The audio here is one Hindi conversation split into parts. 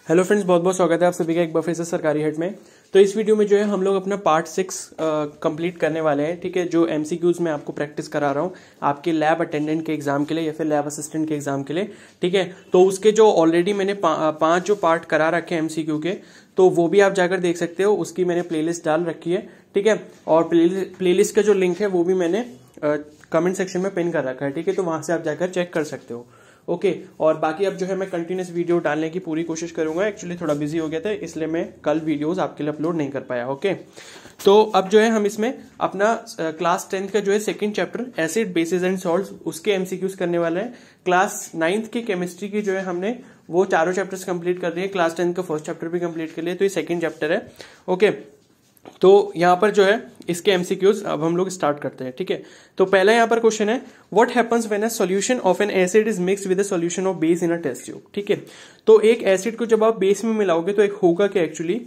हेलो फ्रेंड्स, बहुत बहुत स्वागत है आप सभी का एक बार फिर से सरकारी हेड में। तो इस वीडियो में जो है हम लोग अपना पार्ट 6 कंप्लीट करने वाले हैं। ठीक है, जो एमसीक्यूज में आपको प्रैक्टिस करा रहा हूँ आपके लैब अटेंडेंट के एग्जाम के लिए या फिर लैब असिस्टेंट के एग्जाम के लिए। ठीक है, तो उसके जो ऑलरेडी मैंने पांच जो पार्ट करा रखे हैं एमसीक्यू के, तो वो भी आप जाकर देख सकते हो। उसकी मैंने प्लेलिस्ट डाल रखी है। ठीक है, और प्लेलिस्ट का जो लिंक है वो भी मैंने कमेंट सेक्शन में पिन कर रखा है। ठीक है, तो वहां से आप जाकर चेक कर सकते हो। ओके, और बाकी अब जो है मैं कंटिन्यूस वीडियो डालने की पूरी कोशिश करूंगा। एक्चुअली थोड़ा बिजी हो गया था, इसलिए मैं कल वीडियोस आपके लिए अपलोड नहीं कर पाया। ओके, तो अब जो है हम इसमें अपना क्लास 10th का जो है second chapter acid basis and salts उसके एमसीक्यूज करने वाले हैं। क्लास 9th की केमिस्ट्री की जो है हमने वो चारों चैप्टर्स कंप्लीट कर दिए। क्लास 10th का फर्स्ट चैप्टर भी कंप्लीट कर लिया, तो ये सेकंड चैप्टर है। ओके, तो यहां पर जो है इसके एमसीक्यूज अब हम लोग स्टार्ट करते हैं। ठीक है, तो पहला यहां पर क्वेश्चन है, what happens when a solution of an acid is mixed with a solution of base in a test tube. ठीक है, तो एक एसिड को जब आप बेस में मिलाओगे तो एक होगा क्या एक्चुअली,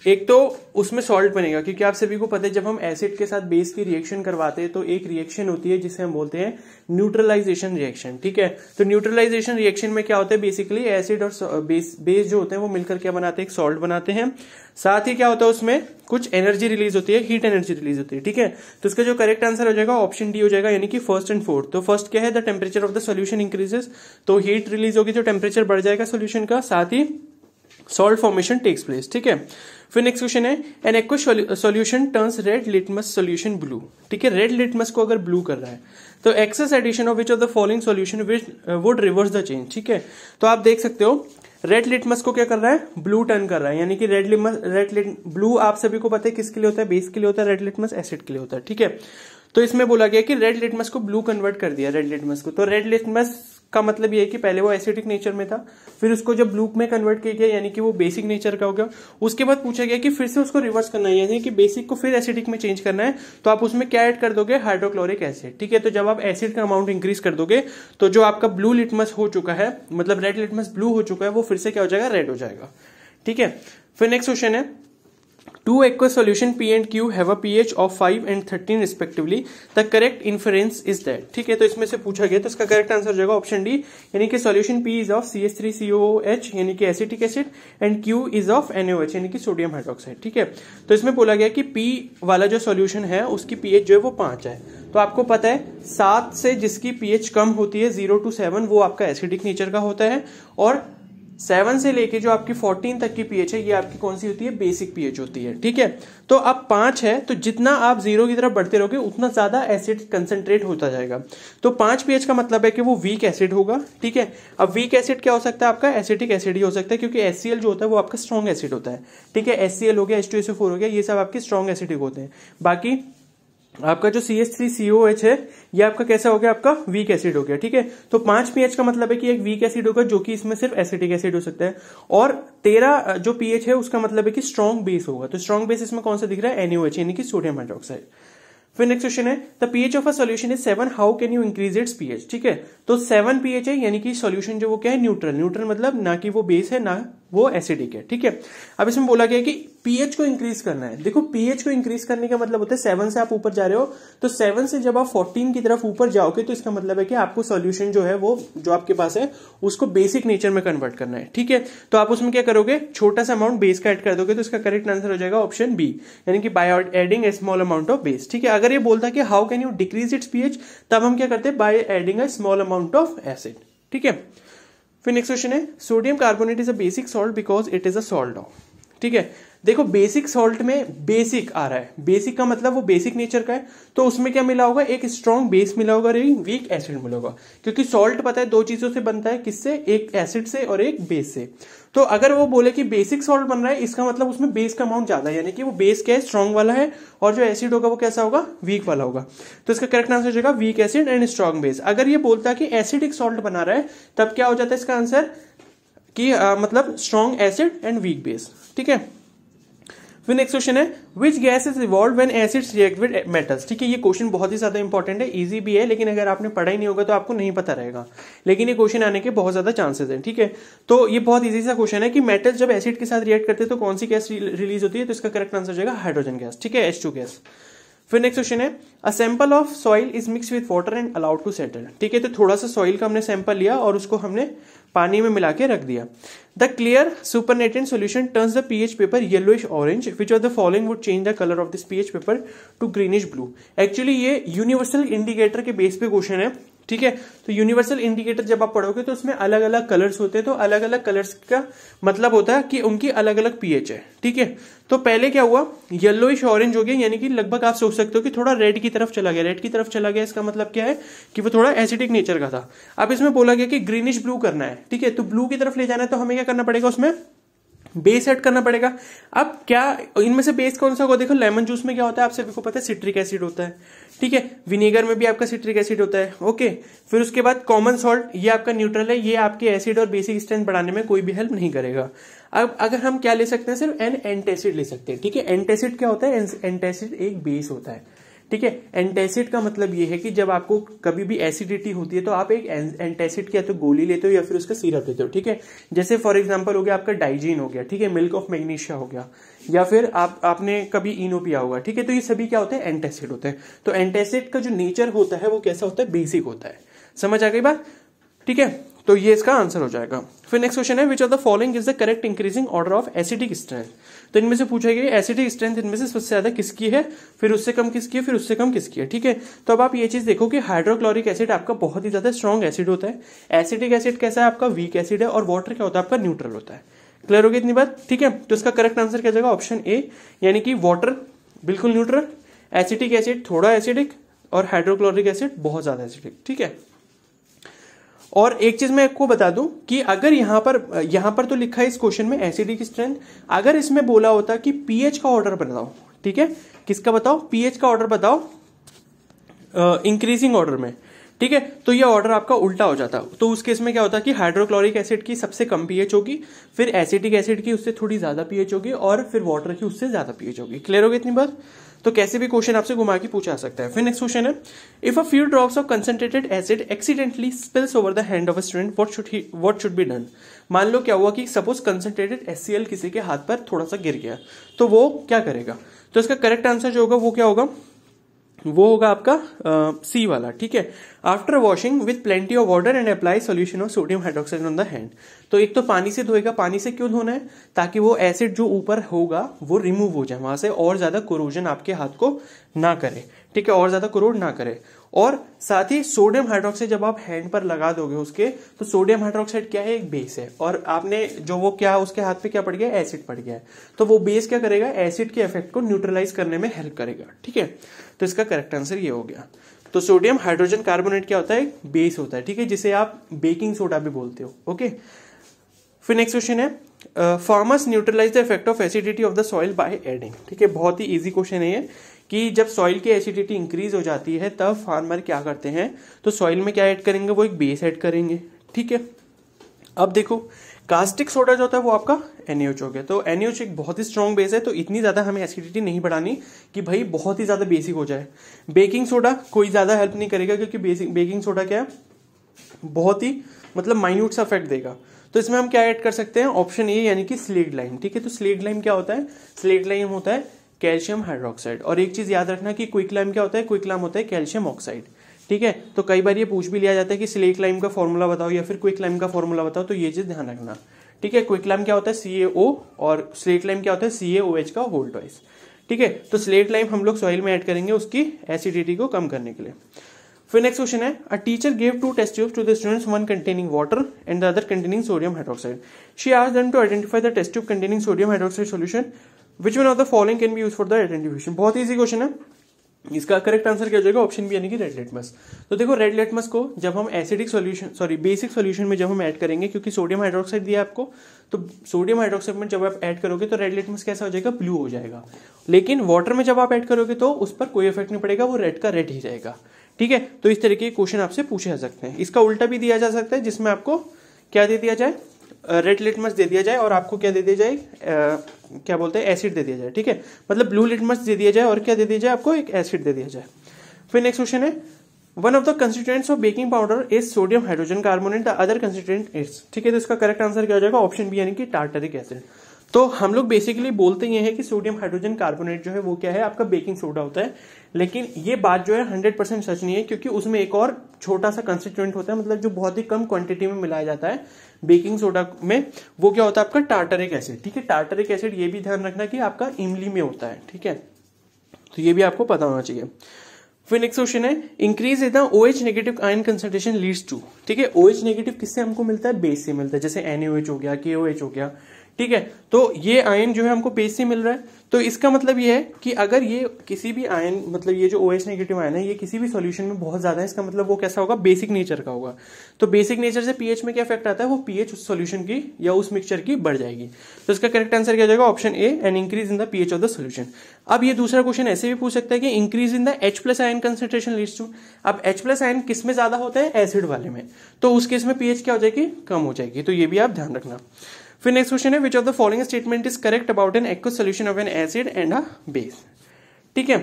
एक तो उसमें सॉल्ट बनेगा, क्योंकि आप सभी को पता है जब हम एसिड के साथ बेस की रिएक्शन करवाते हैं तो एक रिएक्शन होती है जिसे हम बोलते हैं न्यूट्रलाइजेशन रिएक्शन। ठीक है, तो न्यूट्रलाइजेशन रिएक्शन में क्या होता है, बेसिकली एसिड और बेस जो होते हैं वो मिलकर क्या बनाते हैं, एक सॉल्ट बनाते हैं। साथ ही क्या होता है, उसमें कुछ एनर्जी रिलीज होती है, हीट एनर्जी रिलीज होती है। ठीक है, तो इसका जो करेक्ट आंसर हो जाएगा ऑप्शन डी हो जाएगा, यानी कि फर्स्ट एंड फोर्थ। तो फर्स्ट क्या है, the temperature of the solution increases, तो हीट रिलीज होगी, जो टेम्परेचर बढ़ जाएगा सोल्यूशन का, साथ ही सॉल्ट फॉर्मेशन टेक्स प्लेस। ठीक है, फिर नेक्स्ट क्वेश्चन है, an aqueous solution turns red litmus solution blue. ठीक है, रेड लिटमस को अगर ब्लू कर रहा है तो excess addition of which of the following solution would reverse the change. ठीक है, तो आप देख सकते हो रेड लिटमस को क्या कर रहा है, ब्लू टर्न कर रहा है, यानी कि ब्लू आप सभी को पता है किसके लिए होता है, बेस के लिए होता है, रेड लिटमस एसिड के लिए होता है। ठीक है, तो इसमें बोला गया कि रेड लिटमस को ब्लू कन्वर्ट कर दिया, रेड लिटमस को। तो रेड लिटमस का मतलब ये है कि पहले वो एसिडिक नेचर में था, फिर उसको जब ब्लू में कन्वर्ट किया गया यानी कि वो बेसिक नेचर का हो गया। उसके बाद पूछा गया कि फिर से उसको रिवर्स करना है, यानी कि बेसिक को फिर एसिडिक में चेंज करना है, तो आप उसमें क्या ऐड कर दोगे, हाइड्रोक्लोरिक एसिड। ठीक है, तो जब आप एसिड का अमाउंट इंक्रीज कर दोगे तो जो आपका ब्लू लिटमस हो चुका है, मतलब रेड लिटमस ब्लू हो चुका है, वो फिर से क्या हो जाएगा, रेड हो जाएगा। ठीक है, फिर नेक्स्ट क्वेश्चन है, two aqueous solution P and Q have a pH of 5 and 13 respectively. The correct inference is that. ठीक है, तो इसमें से पूछा गया, तो इसका करेक्ट आंसर हो जाएगा ऑप्शन डी, यानी कि solution P is of CH3COOH यानी कि acetic acid and Q is of NaOH यानी कि सोडियम हाइड्रोक्साइड। ठीक है, तो इसमें बोला गया कि P वाला जो सॉल्यूशन है उसकी pH जो है वो 5 है। तो आपको पता है 7 से जिसकी pH कम होती है 0 to 7 वो आपका एसिडिक नेचर का होता है, और 7 से लेके जो आपकी 14 तक की पीएच है ये आपकी कौन सी होती है, बेसिक पीएच होती है। ठीक है, तो अब 5 है, तो जितना आप 0 की तरफ बढ़ते रहोगे उतना ज्यादा एसिड कंसंट्रेट होता जाएगा। तो 5 पीएच का मतलब है कि वो वीक एसिड होगा। ठीक है, अब वीक एसिड क्या हो सकता है, आपका एसिटिक एसिड ही हो सकता है, क्योंकि HCl जो होता है वो आपका स्ट्रॉन्ग एसिड होता है। ठीक है, HCl हो गया, H2SO4 हो गया, ये सब आपके स्ट्रॉन्ग एसिडिक होते हैं। बाकी आपका जो CH3COH है ये आपका कैसा हो गया, आपका वीक एसिड हो गया। ठीक है, तो 5 पीएच का मतलब है कि एक वीक एसिड होगा जो कि इसमें सिर्फ एसिटिक एसिड हो सकता है, और 13 जो पीएच है उसका मतलब है कि स्ट्रॉन्ग बेस होगा। तो स्ट्रॉन्ग बेस इसमें कौन सा दिख रहा है, NaOH यानी कि सोडियम हाइड्रोक्साइड। फिर नेक्स्ट क्वेश्चन है, the pH of a solution is 7, how can you increase its pH. ठीक है, तो 7 पीएच है, यानी कि सॉल्यूशन जो वो क्या है, न्यूट्रल। न्यूट्रल मतलब ना कि वो बेस है ना वो एसिडिक है। ठीक है, अब इसमें बोला गया कि पीएच को इंक्रीज करना है। देखो, पीएच को इंक्रीज करने का मतलब होता है 7 से आप ऊपर जा रहे हो, तो 7 से जब आप 14 की तरफ ऊपर जाओगे तो इसका मतलब है कि आपको सॉल्यूशन जो है वो जो आपके पास है उसको बेसिक नेचर में कन्वर्ट करना है। ठीक है, तो आप उसमें क्या करोगे, छोटा सा अमाउंट बेस का ऐड कर दोगे, तो इसका करेक्ट आंसर हो जाएगा ऑप्शन बी, यानी कि by adding A small amount of base. ठीक है, अगर ये बोलता है कि how can you decrease its pH, तब हम क्या करते हैं, by adding A small amount of acid. ठीक है, फिर नेक्स्ट क्वेश्चन है, sodium carbonate is a basic salt because it is a salt of. ठीक है, देखो बेसिक सॉल्ट में बेसिक आ रहा है, बेसिक का मतलब वो बेसिक नेचर का है, तो उसमें क्या मिला होगा, एक स्ट्रॉन्ग बेस मिला होगा और एक वीक एसिड मिला होगा, क्योंकि सॉल्ट पता है दो चीजों से बनता है, किससे, एक एसिड से और एक बेस से। तो अगर वो बोले कि बेसिक सॉल्ट बन रहा है, इसका मतलब उसमें बेस का अमाउंट ज्यादा है, यानी कि वो बेस क्या है, स्ट्रॉन्ग वाला है, और जो एसिड होगा वो कैसा होगा, वीक वाला होगा। तो इसका करेक्ट आंसर हो जाएगा weak acid and strong base. अगर ये बोलता कि एसिडिक सॉल्ट बना रहा है, तब क्या हो जाता है इसका आंसर कि मतलब strong acid and weak base. ठीक है, फिर नेक्स्ट क्वेश्चन है, which gas is evolve when acids react with metals. ठीक है, ये क्वेश्चन बहुत ही ज्यादा इंपॉर्टेंट है, इजी भी है, लेकिन अगर आपने पढ़ा ही नहीं होगा तो आपको नहीं पता रहेगा, लेकिन ये क्वेश्चन आने के बहुत ज्यादा चांसेस हैं। ठीक है, तो ये बहुत इजी सा क्वेश्चन है कि मेटल्स जब एसिड के साथ रिएक्ट करते हैं तो कौन सी गैस रिलीज होती है, तो इसका करेक्ट आंसर हो जाएगा हाइड्रोजन गैस। ठीक है, H2 गैस। फिर नेक्स्ट क्वेश्चन है, a sample of soil is mix with water and allowed to settle. ठीक है, तो थोड़ा सा सॉइल का हमने सैंपल लिया और उसको हमने पानी में मिला के रख दिया। The clear supernatant solution turns the pH paper yellowish orange, which of the following would change the colour of this pH paper to greenish blue. Actually ये यूनिवर्सल इंडिकेटर के बेस पे क्वेश्चन है। ठीक है, तो यूनिवर्सल इंडिकेटर जब आप पढ़ोगे तो उसमें अलग अलग कलर्स होते हैं, तो अलग अलग कलर्स का मतलब होता है कि उनकी अलग अलग पीएच है। ठीक है, तो पहले क्या हुआ, येलोइश ऑरेंज हो गया, यानी कि लगभग आप सोच सकते हो कि थोड़ा रेड की तरफ चला गया। रेड की तरफ चला गया इसका मतलब क्या है कि वो थोड़ा एसिडिक नेचर का था। अब इसमें बोला गया कि ग्रीनिश ब्लू करना है। ठीक है, तो ब्लू की तरफ ले जाना है तो हमें क्या करना पड़ेगा, उसमें बेस ऐड करना पड़ेगा। अब क्या इनमें से बेस कौन सा होगा, देखो लेमन जूस में क्या होता है आप सभी को पता है, सिट्रिक एसिड होता है। ठीक है, विनेगर में भी आपका सिट्रिक एसिड होता है। ओके, फिर उसके बाद कॉमन सॉल्ट, ये आपका न्यूट्रल है, ये आपके एसिड और बेसिक स्ट्रेंथ बढ़ाने में कोई भी हेल्प नहीं करेगा। अब अगर हम क्या ले सकते हैं, सिर्फ एंटासिड ले सकते हैं। ठीक है, एंटासिड क्या होता है, एंटासिड एक बेस होता है। ठीक है, एंटासिड का मतलब ये है कि जब आपको कभी भी एसिडिटी होती है तो आप एक एंटासिड की या तो गोली लेते हो या फिर उसका सिरप लेते हो। ठीक है, जैसे फॉर एग्जांपल हो गया आपका डाइजीन हो गया। ठीक है, मिल्क ऑफ मैग्नीशिया हो गया, या फिर आपने कभी इनो पिया होगा। ठीक है, तो ये सभी क्या होते हैं, एंटासिड होते हैं। तो एंटासिड का जो नेचर होता है वो कैसा होता है, बेसिक होता है। समझ आ गई बात। ठीक है, तो ये इसका आंसर हो जाएगा। फिर नेक्स्ट क्वेश्चन है, which of the following is the correct increasing order of acidic strength. तो इनमें से पूछा गया एसिडिक स्ट्रेंथ इनमें से सबसे ज्यादा किसकी है, फिर उससे कम किसकी है, फिर उससे कम किसकी है। ठीक है, तो अब आप ये चीज देखो कि हाइड्रोक्लोरिक एसिड आपका बहुत ही ज्यादा स्ट्रॉन्ग एसिड होता है, एसिडिक एसिड कैसा है आपका, वीक एसिड है, और वाटर क्या होता है आपका, न्यूट्रल होता है। क्लियर हो गई इतनी बात। ठीक है, तो इसका करेक्ट आंसर क्या जाएगा, ऑप्शन ए, यानी कि वाटर बिल्कुल न्यूट्रल, एसिटिक एसिड थोड़ा एसिडिक, और हाइड्रोक्लोरिक एसिड बहुत ज्यादा एसिडिक। ठीक है, और एक चीज मैं आपको बता दूं कि अगर यहां पर तो लिखा है इस क्वेश्चन में एसिडिक स्ट्रेंथ, अगर इसमें बोला होता कि पीएच का ऑर्डर बताओ। ठीक है, किसका बताओ, पीएच का ऑर्डर बताओ इंक्रीजिंग ऑर्डर में। ठीक है, तो ये ऑर्डर आपका उल्टा हो जाता। तो उस केस में क्या होता कि हाइड्रोक्लोरिक एसिड की सबसे कम पीएच होगी, फिर एसिटिक एसिड की उससे थोड़ी ज्यादा पीएच होगी, और फिर वाटर की उससे ज्यादा पीएच होगी। क्लियर हो गई इतनी बात। तो कैसे भी क्वेश्चन आपसे घुमा के पूछा सकता है। फिर नेक्स्ट क्वेश्चन है, if a few drops of concentrated acid accidentally spills over the hand of a student, what should be done. मान लो क्या हुआ कि सपोज कंसंट्रेटेड HCl किसी के हाथ पर थोड़ा सा गिर गया, तो वो क्या करेगा। तो इसका करेक्ट आंसर जो होगा वो क्या होगा, वो होगा आपका सी वाला। ठीक है, after washing with plenty of water and apply solution of sodium hydroxide on the hand. तो एक तो पानी से धोएगा, पानी से क्यों धोना है, ताकि वो एसिड जो ऊपर होगा वो रिमूव हो जाए वहां से, और ज्यादा कोरोजन आपके हाथ को ना करे। ठीक है, और ज्यादा कोरोड ना करे। और साथ ही सोडियम हाइड्रोक्साइड जब आप हैंड पर लगा दोगे उसके, तो सोडियम हाइड्रोक्साइड क्या है, एक बेस है, और आपने जो वो क्या उसके हाथ पे क्या पड़ गया, एसिड पड़ गया है, तो वो बेस क्या करेगा, एसिड के इफेक्ट को न्यूट्रलाइज करने में हेल्प करेगा। ठीक है, तो इसका करेक्ट आंसर ये हो गया। तो सोडियम हाइड्रोजन कार्बोनेट क्या होता है, बेस होता है। ठीक है, जिसे आप बेकिंग सोडा भी बोलते हो। ओके, फिर नेक्स्ट क्वेश्चन है, farmers neutralise the effect of acidity of the soil by adding. ठीक है, बहुत ही इजी क्वेश्चन है ये, कि जब सॉइल की एसिडिटी इंक्रीज हो जाती है तब फार्मर क्या करते हैं, तो सॉइल में क्या ऐड करेंगे, वो एक बेस ऐड करेंगे। ठीक है, अब देखो कास्टिक सोडा जो होता है वो आपका NaOH हो गया, तो NaOH एक बहुत ही स्ट्रॉन्ग बेस है, तो इतनी ज्यादा हमें एसिडिटी नहीं बढ़ानी कि भाई बहुत ही ज्यादा बेसिक हो जाए। बेकिंग सोडा कोई ज्यादा हेल्प नहीं करेगा, क्योंकि बेकिंग सोडा क्या है, बहुत ही मतलब माइन्यूट सा इफेक्ट देगा। तो इसमें हम क्या ऐड कर सकते हैं, ऑप्शन ए, यानी कि स्लेट लाइम। ठीक है, तो स्लेट लाइम क्या होता है, स्लेट लाइम होता है कैल्शियम हाइड्रोक्साइड। और एक चीज याद रखना कि क्विक लाइम क्या होता है, क्विक लाइम होता है कैल्शियम ऑक्साइड। ठीक है, तो कई बार ये पूछ भी लिया जाता है कि स्लेट लाइम का फॉर्मूला बताओ या फिर क्विक लाइम का फॉर्मूला बताओ, तो ये चीज ध्यान रखना। ठीक है, क्विक लाइम क्या होता है CaO, और स्लेट लाइम क्या होता है CaOH का होल ट्वाइस। ठीक है, तो स्लेट लाइम हम लोग सॉइल में ऐड करेंगे उसकी एसिडिटी को कम करने के लिए। फिर नेक्स्ट क्वेश्चन है, a teacher gave 2 test tubes to the students, one containing water and the other containing sodium hydroxide. She asked them to identify the test tube containing sodium hydroxide solution. Which one of the following can be used for the identification? बहुत इजी क्वेश्चन है, इसका करेक्ट आंसर क्या हो जाएगा, ऑप्शन बी, यानी कि रेड लिटमस। तो देखो रेड लिटमस को जब हम एसिडिक सॉल्यूशन बेसिक सॉल्यूशन में जब हम ऐड करेंगे, क्योंकि सोडियम हाइड्रोक्साइड दिया आपको, तो सोडियम हाइड्रोक्साइड में जब आप ऐड करोगे तो रेड लिटमस कैसा हो जाएगा, ब्लू हो जाएगा। लेकिन वाटर में जब आप ऐड करोगे तो उस पर कोई इफेक्ट नहीं पड़ेगा, वो रेड का रेड ही जाएगा। ठीक है, तो इस तरीके के क्वेश्चन आपसे पूछे जा सकते हैं। इसका उल्टा भी दिया जा सकता है, जिसमें आपको क्या दे दिया जाए, रेड लिटमस दे दिया जाए, और आपको क्या दे दिया जाए, क्या बोलते हैं, एसिड दे दिया जाए। ठीक है, मतलब ब्लू लिटमस दे दिया जाए और क्या दे दिया जाए, आपको एक एसिड दे दिया जाए। फिर नेक्स्ट क्वेश्चन है, one of the constituents of baking powder is sodium hydrogen carbonate, the other constituent is. ठीक है, तो इसका करेक्ट आंसर क्या हो जाएगा, ऑप्शन बी, यानी कि टार्टरिक एसिड। तो हम लोग बेसिकली बोलते ये हैं कि सोडियम हाइड्रोजन कार्बोनेट जो है वो क्या है, आपका बेकिंग सोडा होता है। लेकिन ये बात जो है 100% सच नहीं है, क्योंकि उसमें एक और छोटा सा कंस्टिट्यूएंट होता है, मतलब जो बहुत ही कम क्वांटिटी में मिलाया जाता है बेकिंग सोडा में, वो क्या होता है आपका टार्टरिक एसिड। ठीक है, टार्टरिक एसिड ये भी ध्यान रखना कि आपका इमली में होता है। ठीक है, तो ये भी आपको पता होना चाहिए। फिर नेक्स्ट क्वेश्चन है, increase in the OH negative ion concentration leads to. ठीक है, OH नेगेटिव किससे हमको मिलता है, बेस से मिलता है, जैसे NaOH हो गया, KOH हो गया। ठीक है, तो ये आयन जो है हमको बेस से मिल रहा है। तो इसका मतलब ये है कि अगर ये किसी भी आयन, मतलब ये जो OH नेगेटिव आयन है, ये किसी भी सॉल्यूशन में बहुत ज्यादा है, इसका मतलब वो कैसा होगा, बेसिक नेचर का होगा। तो बेसिक नेचर से पीएच में क्या इफेक्ट आता है, वो पीएच उस सॉल्यूशन की या उस मिक्सचर की बढ़ जाएगी। तो इसका करेक्ट आंसर क्या हो जाएगा, option A, an increase in the pH of the solution. अब ये दूसरा क्वेश्चन ऐसे भी पूछ सकता है कि increase in the H+ ion concentration leads to. अब H+ आयन किस में ज्यादा होता है, एसिड वाले में, तो उस केस में पीएच क्या हो जाएगी, कम हो जाएगी। तो ये भी आप ध्यान रखना। फिर नेक्स्ट क्वेश्चन है, which of the following statement is correct about an aqueous solution of an acid and a base. ठीक है,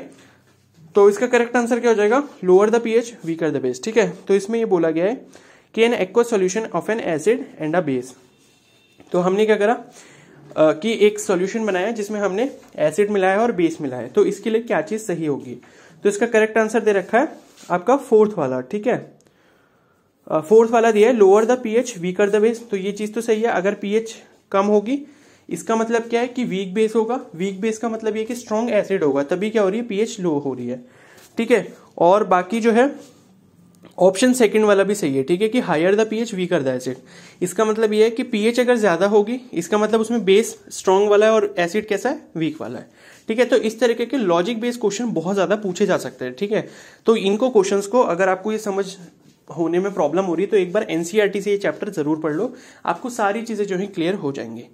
तो इसका करेक्ट आंसर क्या हो जाएगा, lower the pH weaker the base. ठीक है, तो इसमें ये बोला गया है कि an aqueous solution of an acid and a base. तो हमने क्या करा कि एक सॉल्यूशन बनाया जिसमें हमने एसिड मिलाया और बेस मिलाया है, तो इसके लिए क्या चीज सही होगी। तो इसका करेक्ट आंसर दे रखा है आपका फोर्थ वाला। ठीक है, फोर्थ वाला दिया है, lower the pH weaker the base. तो ये चीज तो सही है, अगर पीएच कम होगी इसका मतलब क्या है कि वीक बेस होगा। वीक बेस का मतलब ये कि स्ट्रॉन्ग एसिड होगा, तभी क्या हो रही है, पीएच लो हो रही है। ठीक है, और बाकी जो है ऑप्शन सेकंड वाला भी सही है। ठीक है, कि higher the pH weaker the acid, इसका मतलब ये है कि पीएच अगर ज्यादा होगी इसका मतलब उसमें बेस स्ट्रॉन्ग वाला है और एसिड कैसा है, वीक वाला है। ठीक है, तो इस तरीके के लॉजिक बेस्ड क्वेश्चन बहुत ज्यादा पूछे जा सकते हैं। ठीक है, तो इनको क्वेश्चंस को अगर आपको ये समझ होने में प्रॉब्लम हो रही है तो एक बार एनसीईआरटी से ये चैप्टर जरूर पढ़ लो, आपको सारी चीजें जो है क्लियर हो जाएंगी।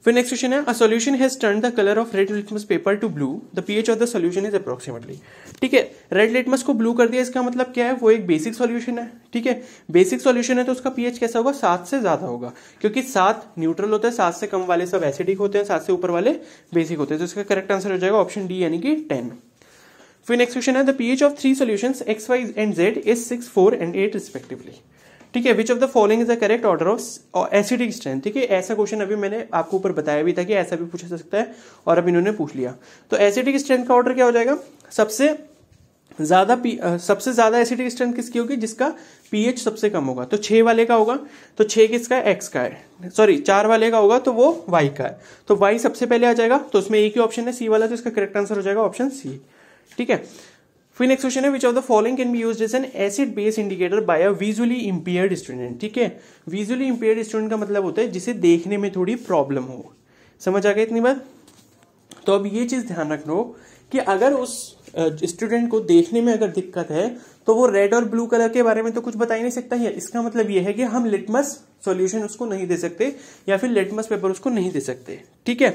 फिर नेक्स्ट क्वेश्चन है, a solution has turned the colour of red litmus paper two blue, the pH of the solution is approximately. ठीक है, रेड लिटमस को ब्लू कर दिया, इसका मतलब क्या है, वो एक बेसिक सॉल्यूशन है। ठीक है, बेसिक सॉल्यूशन है तो उसका पीएच कैसा होगा, 7 से ज्यादा होगा, क्योंकि 7 न्यूट्रल होता है, 7 से कम वाले सब एसिडिक होते हैं, 7 से ऊपर वाले बेसिक होते हैं। तो इसका करेक्ट आंसर हो जाएगा ऑप्शन डी, यानी कि 10। फिर नेक्स्ट क्वेश्चन है, the pH of 3 solutions x, y and z is 6, 4 and 8 respectively. ठीक है, which of the following is the correct order of acidic strength. ठीक है, ऐसा क्वेश्चन अभी मैंने आपको ऊपर बताया भी था कि ऐसा भी पूछा जा सकता है, और अब इन्होंने पूछ लिया। तो एसिडिक स्ट्रेंथ का ऑर्डर क्या हो जाएगा, सबसे ज्यादा एसिडिक स्ट्रेंथ किसकी होगी, जिसका पीएच सबसे कम होगा। तो 6 वाले का होगा, तो 6 किसका है, एक्स का है, सॉरी 4 वाले का होगा तो वो वाई का है, तो वाई सबसे पहले आ जाएगा। तो उसमें एक ही ऑप्शन है सी वाला, तो इसका करेक्ट आंसर हो जाएगा ऑप्शन सी। ठीक है, फिर नेक्स्ट क्वेश्चन है, which of the following can be used as an acid base indicator by a visually impaired student. ठीक है, विजुअली इंपेयर्ड स्टूडेंट का मतलब होता है जिसे देखने में थोड़ी प्रॉब्लम हो। समझ आ गई इतनी बात। तो अब ये चीज ध्यान रखना हो कि अगर उस स्टूडेंट को देखने में अगर दिक्कत है तो वो रेड और ब्लू कलर के बारे में तो कुछ बता ही नहीं सकता है। इसका मतलब ये है कि हम लिटमस सॉल्यूशन उसको नहीं दे सकते या फिर लिटमस पेपर उसको नहीं दे सकते। ठीक है,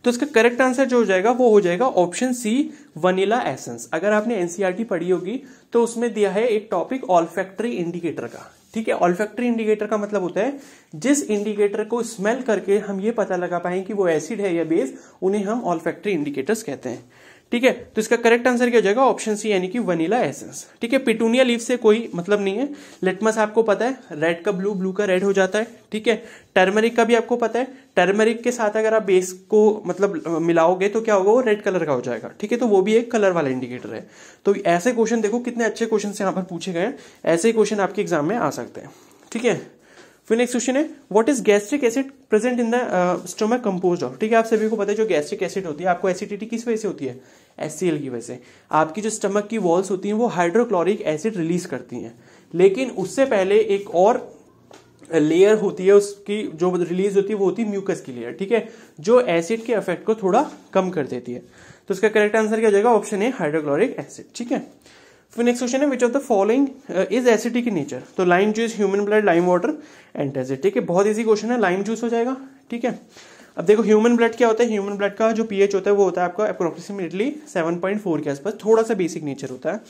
तो इसका करेक्ट आंसर जो हो जाएगा वो हो जाएगा ऑप्शन सी, वनीला एसेंस। अगर आपने एनसीईआरटी पढ़ी होगी तो उसमें दिया है एक टॉपिक ऑल्फैक्टरी इंडिकेटर का। ठीक है, ऑल्फैक्टरी इंडिकेटर का मतलब होता है जिस इंडिकेटर को स्मेल करके हम ये पता लगा पाए कि वो एसिड है या बेस, उन्हें हम ऑल्फैक्टरी इंडिकेटर्स कहते हैं। ठीक है, तो इसका करेक्ट आंसर क्या हो जाएगा ऑप्शन सी, यानी कि वनीला एसेंस। ठीक है, पिटूनिया लीफ से कोई मतलब नहीं है। लिटमस आपको पता है रेड का ब्लू, ब्लू का रेड हो जाता है। ठीक है, टर्मरिक का भी आपको पता है, टर्मरिक के साथ अगर आप बेस को मतलब मिलाओगे तो क्या होगा, वो रेड कलर का हो जाएगा। ठीक है, तो वो भी एक कलर वाला इंडिकेटर है। तो ऐसे क्वेश्चन देखो कितने अच्छे क्वेश्चन यहाँ पर पूछे गए हैं, ऐसे ही क्वेश्चन आपके एग्जाम में आ सकते हैं। ठीक है, फिर नेक्स्ट क्वेश्चन है, what is gastric acid present in the stomach composed of. ठीक है, आप सभी को पता है जो गैस्ट्रिक एसिड होती है, आपको एसिडिटी किस वजह से होती है, HCl की वजह से। आपकी जो स्टमक की वॉल्स होती हैं वो हाइड्रोक्लोरिक एसिड रिलीज करती हैं, लेकिन उससे पहले एक और लेयर होती है उसकी जो रिलीज होती है, वो होती है म्यूकस की लेयर। ठीक है, जो एसिड के इफेक्ट को थोड़ा कम कर देती है। तो इसका करेक्ट आंसर क्या हो जाएगा ऑप्शन ए, हाइड्रोक्लोरिक एसिड। ठीक है, फिर नेक्स्ट क्वेश्चन है, which of the following is acidic in nature. तो lime juice, human blood, lime water, antacid. ठीक है, बहुत इजी क्वेश्चन है, लाइम जूस हो जाएगा। ठीक है, अब देखो ह्यूमन ब्लड क्या होता है, ह्यूमन ब्लड का जो पीएच होता है वो होता है आपका अप्रोक्सीमेटली 7.4 के आसपास, थोड़ा सा बेसिक नेचर होता है।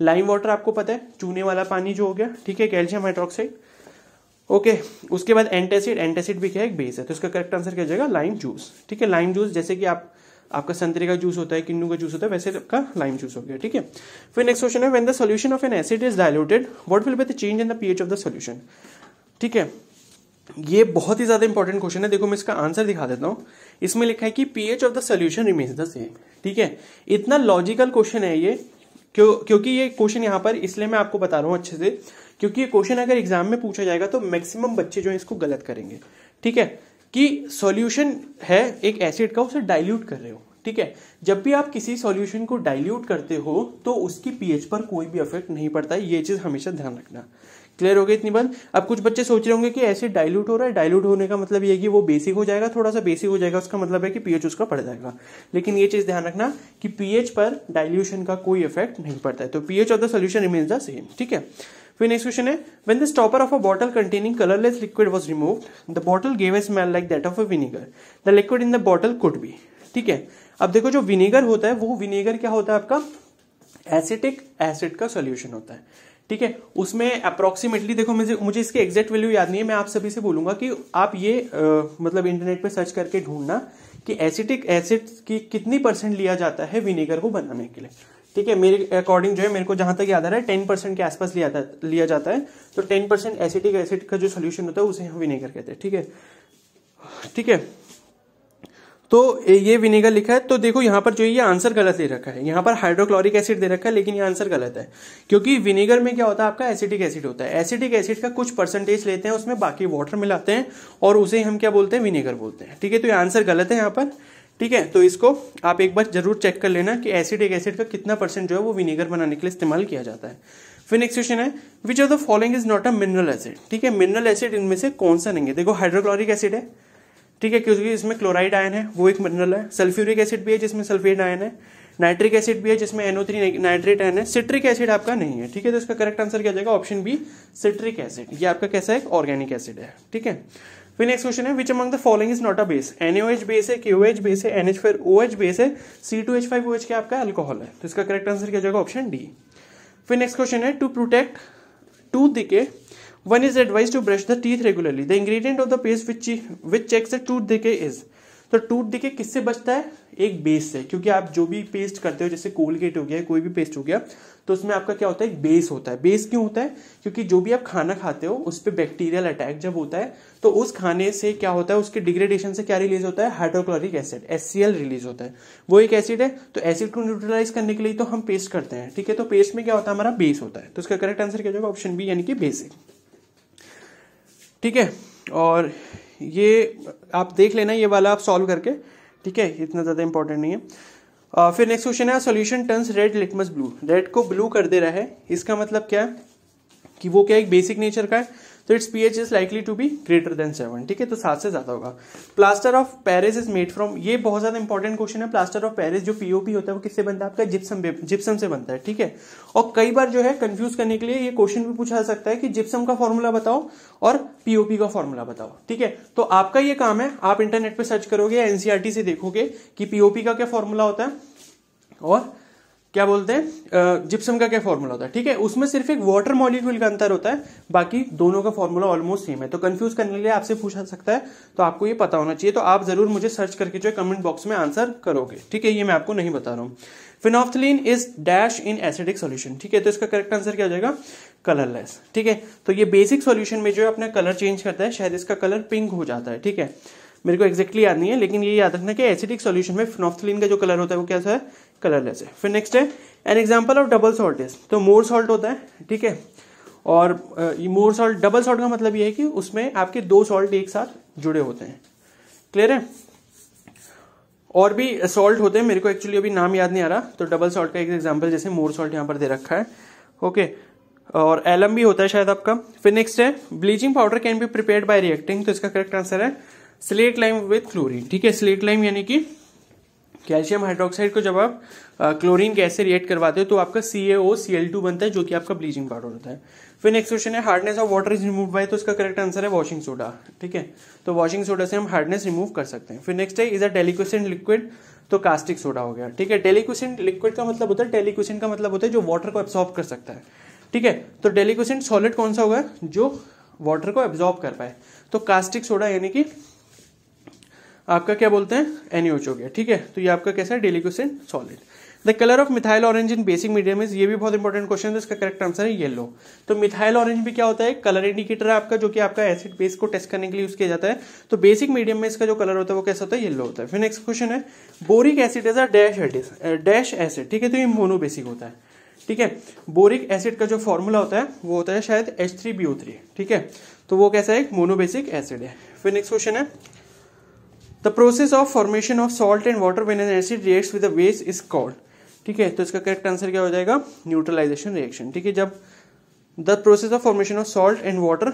लाइम वाटर आपको पता है चूने वाला पानी जो हो गया। ठीक है, कैल्शियम हाइड्रोक्साइड। ओके, उसके बाद एंटासिड, एंटासिड भी क्या है, एक बेस है। तो इसका करेक्ट आंसर क्या हो जाएगा, लाइम जूस। ठीक है, लाइम जूस जैसे कि आपका संतरे का जूस होता है, किन्नू का जूस होता है, वैसे आपका लाइम जूस हो गया। ठीक है, फिर नेक्स्ट क्वेश्चन है, when the solution of an acid is diluted what will be the change in the pH of the solution. ठीक है, ये बहुत ही ज्यादा इंपॉर्टेंट क्वेश्चन है। देखो मैं इसका आंसर दिखा देता हूं। इसमें लिखा है कि pH of the solution remains the same. ठीक है, इतना लॉजिकल क्वेश्चन है ये, क्योंकि ये क्वेश्चन यहाँ पर इसलिए मैं आपको बता रहा हूँ अच्छे से, क्योंकि ये क्वेश्चन अगर एग्जाम में पूछा जाएगा तो मैक्सिमम बच्चे जो है इसको गलत करेंगे। ठीक है, कि सॉल्यूशन है एक एसिड का, उसे डाइल्यूट कर रहे हो। ठीक है, जब भी आप किसी सॉल्यूशन को डाइल्यूट करते हो तो उसकी पीएच पर कोई भी इफेक्ट नहीं पड़ता है। ये चीज हमेशा ध्यान रखना। क्लियर हो गई इतनी बात? अब कुछ बच्चे सोच रहे होंगे कि एसिड डाइल्यूट हो रहा है, डाइल्यूट होने का मतलब ये कि वो बेसिक हो जाएगा, थोड़ा सा बेसिक हो जाएगा, उसका मतलब है कि पीएच उसका बढ़ जाएगा। लेकिन ये चीज ध्यान रखना कि पीएच पर डाइल्यूशन का कोई इफेक्ट नहीं पड़ता है। तो pH of the solution remains the same. ठीक है, फिर नेक्स्ट क्वेश्चन है, when the stopper of a bottle containing colourless liquid was removed the bottle gave a smell like that of a vinegar the liquid in the bottle could be. ठीक है, अब देखो जो विनेगर होता है वो विनेगर क्या होता है आपका, एसिटिक एसिड का सॉल्यूशन होता है। ठीक है, उसमें अप्रोक्सीमेटली देखो मुझे इसकी एग्जैक्ट वैल्यू याद नहीं है, मैं आप सभी से बोलूंगा कि आप ये मतलब इंटरनेट पे सर्च करके ढूंढना कि एसिटिक एसिड की कितनी % लिया जाता है विनेगर को बनाने के लिए। ठीक है, मेरे अकॉर्डिंग जो है, मेरे को जहां तक याद आ रहा है 10% के आसपास लिया जाता है। तो 10% एसिटिक एसिड का जो सोल्यूशन होता है उसे हम विनेगर कहते हैं। ठीक है, ठीक है, तो ये विनेगर लिखा है। तो देखो यहाँ पर जो ये आंसर गलत दे रखा है, यहाँ पर हाइड्रोक्लोरिक एसिड दे रखा है, लेकिन ये आंसर गलत है, क्योंकि विनेगर में क्या होता है आपका एसिटिक एसिड होता है। एसिटिक एसिड का कुछ % लेते हैं, उसमें बाकी वाटर मिलाते हैं और उसे हम क्या बोलते हैं, विनेगर बोलते हैं। ठीक है, तो ये आंसर गलत है यहाँ पर। ठीक है, तो इसको आप एक बार जरूर चेक कर लेना कि एसिटिक एसिड का कितना % जो है वो विनेगर बनाने के लिए इस्तेमाल किया जाता है। फिर नेक्स्ट क्वेश्चन है, which of the following is not a mineral acid. ठीक है, मिनरल एसिड इनमें से कौन सा नहीं है। देखो हाइड्रोक्लोरिक एसिड है, ठीक है, क्योंकि इसमें क्लोराइड आयन है, वो एक मिनरल है। सल्फ्यूरिक एसिड भी है जिसमें सल्फेट आयन है। नाइट्रिक एसिड भी है जिसमें NO3 नाइट्रेट आयन है। सिट्रिक एसिड आपका नहीं है। ठीक है, तो इसका करेक्ट आंसर क्या जाएगा, ऑप्शन बी सिट्रिक एसिड। ये आपका कैसा है, ऑर्गेनिक एसिड है। ठीक है, फिर नेक्स्ट क्वेश्चन है, which among the following is not a base. NaOH base है, KOH बेस है, NH4OH बेस है, C2H5OH क्या आपका अल्कोहल है। तो इसका करेक्ट आंसर क्या जाएगा, ऑप्शन डी। फिर नेक्स्ट क्वेश्चन है, to protect tooth decay one is advised to brush the teeth regularly. The ingredient of the paste which checks the tooth decay is. तो टूथ डिके किससे बचता है, एक बेस से, क्योंकि आप जो भी पेस्ट करते हो, जैसे कोलगेट हो गया, कोई भी पेस्ट हो गया, तो उसमें आपका क्या होता है, एक बेस होता है। बेस क्यों होता है, क्योंकि जो भी आप खाना खाते हो उस पर बैक्टीरियल अटैक जब होता है तो उस खाने से क्या होता है, उसके डिग्रेडेशन से क्या रिलीज होता है, हाइड्रोक्लोरिक एसिड HCl रिलीज होता है। वो एक एसिड है, तो एसिड को न्यूट्रलाइज करने के लिए तो हम पेस्ट करते हैं। ठीक है, तो पेस्ट में क्या होता है, हमारा बेस होता है। तो इसका करेक्ट आंसर क्या जाएगा, ऑप्शन बी यानी कि बेसिक। ठीक है, और ये आप देख लेना, ये वाला आप सॉल्व करके। ठीक है, इतना ज्यादा इंपॉर्टेंट नहीं है। फिर नेक्स्ट क्वेश्चन है, solution turns red litmus blue. Red को ब्लू कर दे रहा है, इसका मतलब क्या है कि वो क्या एक बेसिक नेचर का है, तो it's pH is likely to be greater than 7। ठीक है, तो 7 से ज्यादा होगा। Plaster of Paris is made from, ये बहुत ज्यादा इंपॉर्टेंट क्वेश्चन है। प्लास्टर ऑफ पेरिस जो POP होता है वो किससे बनता है, आपका जिप्सम से बनता है। ठीक है, और कई बार जो है कंफ्यूज करने के लिए ये क्वेश्चन भी पूछा जा सकता है कि जिप्सम का फॉर्मूला बताओ और POP का फॉर्मूला बताओ। ठीक है, तो आपका ये काम है, आप इंटरनेट पे सर्च करोगे या NCERT से देखोगे कि POP का क्या फॉर्मूला होता है और क्या बोलते हैं जिप्सम का क्या फॉर्मूला होता है। ठीक है, उसमें सिर्फ एक वाटर मॉलिक्यूल का अंतर होता है, बाकी दोनों का फॉर्मूला ऑलमोस्ट सेम है। तो कंफ्यूज करने के लिए आपसे पूछा सकता है, तो आपको ये पता होना चाहिए। तो आप जरूर मुझे सर्च करके जो है कमेंट बॉक्स में आंसर करोगे। ठीक है, ये मैं आपको नहीं बता रहा हूँ। Phenolphthalein is dash in acidic solution. ठीक है, तो इसका करेक्ट आंसर क्या हो जाएगा, कलरलेस। ठीक है, तो ये बेसिक सॉल्यूशन में जो है अपना कलर चेंज करता है, शायद इसका कलर पिंक हो जाता है। ठीक है, मेरे को एक्जैक्टली याद नहीं है, लेकिन ये याद रखना कि एसिडिक सॉल्यूशन में फिनोफ्थलीन का जो कलर होता है वो कैसा है, कलरलेस है। फिर नेक्स्ट है, an example of double salt is, तो मोर सॉल्ट होता है। ठीक है, और मोर सॉल्ट, डबल सॉल्ट का मतलब ये है कि उसमें आपके 2 सॉल्ट एक साथ जुड़े होते हैं। क्लियर है, और भी सॉल्ट होते हैं, मेरे को एक्चुअली अभी नाम याद नहीं आ रहा। तो डबल सॉल्ट का एक एग्जांपल जैसे मोर सॉल्ट यहाँ पर दे रखा है। ओके, और एलम भी होता है शायद आपका। फिर नेक्स्ट है, bleaching powder can be prepared by reacting, तो इसका करेक्ट आंसर है स्लेट लाइम विथ क्लोरीन। ठीक है, स्लेट लाइम यानी कि कैल्शियम हाइड्रोक्साइड को जब आप क्लोरीन गैस से रिएक्ट करवाते हो तो आपका CaOCl2 बनता है, जो कि आपका ब्लीचिंग पाउडर होता है। फिर नेक्स्ट क्वेश्चन है, hardness of water is remove by, तो इसका करेक्ट आंसर है वॉशिंग सोडा। ठीक है, तो वॉशिंग सोडा से हम हार्डनेस रिमूव कर सकते हैं। फिर नेक्स्ट है, इज अ डेलिक्विसेंट लिक्विड, तो कास्टिक सोडा हो गया। ठीक है, डेलिक्विसेंट लिक्विड का मतलब होता है, डेलिक्विसेंट का मतलब होता है जो वाटर को एब्सॉर्ब कर सकता है। ठीक है, तो डेलिक्विसेंट सॉलिड कौन सा होगा, जो वाटर को एब्सॉर्ब कर पाए, तो कास्टिक सोडा यानी कि आपका क्या बोलते हैं, NaOH हो गया। ठीक है, तो ये आपका कैसा है, deliquescent solid. The colour of methyl orange in basic medium is, ये भी बहुत इंपॉर्टेंट क्वेश्चन है, इसका करेक्ट आंसर है येलो। तो मिथाइल ऑरेंज भी क्या होता है, कलर इंडिकेटर है आपका, जो कि आपका एसिड बेस को टेस्ट करने के लिए यूज किया जाता है। तो बेसिक मीडियम में इसका जो कलर होता है वो कैसा होता है, येलो होता है। फिर नेक्स्ट क्वेश्चन है boric acid is a dash acid, ठीक है, तो ये मोनोबेसिक होता है, ठीक है। बोरिक एसिड का जो फॉर्मूला होता है वो होता है शायद H3BO3, ठीक है, तो वो कैसा है, मोनोबेसिक एसिड है। फिर नेक्स्ट क्वेश्चन है the process of formation of salt and water when an acid reacts with a base is called, ठीक है, तो इसका करेक्ट आंसर क्या हो जाएगा, न्यूट्रलाइजेशन रिएक्शन, ठीक है। जब the process of formation of salt and water,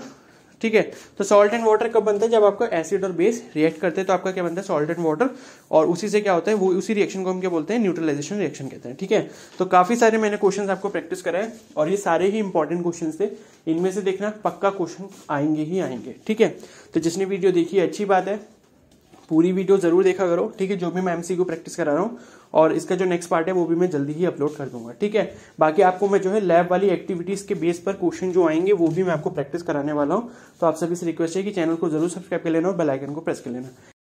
ठीक है, तो सॉल्ट एंड वाटर कब बनता है, जब आपका एसिड और बेस रिएक्ट करते हैं तो आपका क्या बनता है, सॉल्ट एंड वाटर, और उसी से क्या होता है, वो उसी रिएक्शन को हम क्या बोलते हैं, न्यूट्रलाइजेशन रिएक्शन कहते हैं, ठीक है। तो काफी सारे मैंने क्वेश्चंस आपको प्रैक्टिस कराए और ये सारे ही इंपॉर्टेंट क्वेश्चंस थे, इनमें से देखना पक्का क्वेश्चन आएंगे ही आएंगे, ठीक है। तो जिसने वीडियो देखी है अच्छी बात है, पूरी वीडियो जरूर देखा करो, ठीक है, जो भी मैं एमसीक्यू प्रैक्टिस करा रहा हूँ, और इसका जो नेक्स्ट पार्ट है वो भी मैं जल्दी ही अपलोड कर दूंगा, ठीक है। बाकी आपको मैं जो है लैब वाली एक्टिविटीज के बेस पर क्वेश्चन जो आएंगे वो भी मैं आपको प्रैक्टिस कराने वाला हूँ। तो आप सभी से रिक्वेस्ट है कि चैनल को जरूर सब्सक्राइब कर लेना और बेल आइकन को प्रेस कर लेना।